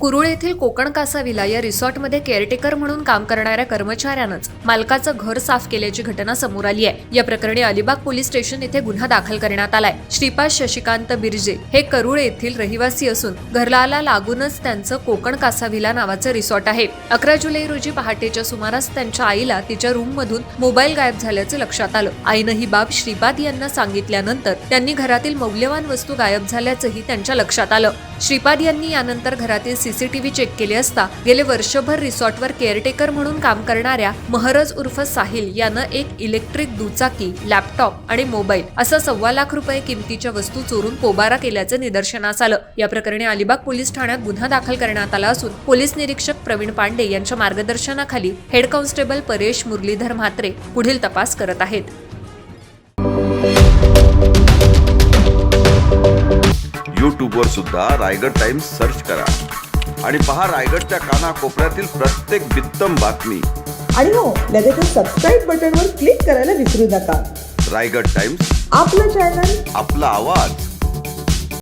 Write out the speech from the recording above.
कुरुळ येथील कोकण कासा विला या रिसॉर्टमध्ये केअरटेकर म्हणून काम करणाऱ्या कर्मचाऱ्यानंच मालकाचं घर साफ केल्याची घटना समोर आली आहे। या प्रकरणी अलिबाग पोलीस स्टेशन येथे गुन्हा दाखल करण्यात आलाय। श्रीपाद शशिकांत बिर्जे हे कुरुळ येथील रहिवासी असून घराला लागूनच त्यांचं कोकण कासा विला नावाचं रिसॉर्ट आहे। 11 जुलै रोजी पहाटेच्या सुमारास त्यांच्या आईला तिच्या रूम मधून मोबाईल गायब झाल्याचं लक्षात आलं। आईनं ही बाब श्रीपाद यांना सांगितल्यानंतर त्यांनी घरातील मौल्यवान वस्तू गायब झाल्याचंही त्यांच्या लक्षात आलं। श्रीपाद यांनी यानंतर घरातील सीसीटीव्ही चेक केले असता गेले वर्षभर रिसॉर्टवर केअरटेकर म्हणून काम करणाऱ्या महरज उर्फ साहिल यानं एक इलेक्ट्रिक दुचाकी, लॅपटॉप आणि मोबाईल असा 1.25 लाख रुपये किमतीच्या वस्तू चोरून पोबारा केल्याचं निदर्शनास आलं। या प्रकरणी अलिबाग पोलीस ठाण्यात गुन्हा दाखल करण्यात आला असून पोलीस निरीक्षक प्रवीण पांडे यांच्या मार्गदर्शनाखाली हेड कॉन्स्टेबल परेश मुरलीधर म्हात्रे पुढील तपास करत आहेत। YouTube वर सुद्धा रायगड टाइम्स सर्च करा आणि पहा रायगडच्या कानाकोपऱ्यातील प्रत्येक बित्तम बातमी। आणि हो, लगेच सबस्क्राईब बटनवर क्लिक करायला विसरू नका। रायगड टाइम्स, आपलं चॅनल, आपला आवाज।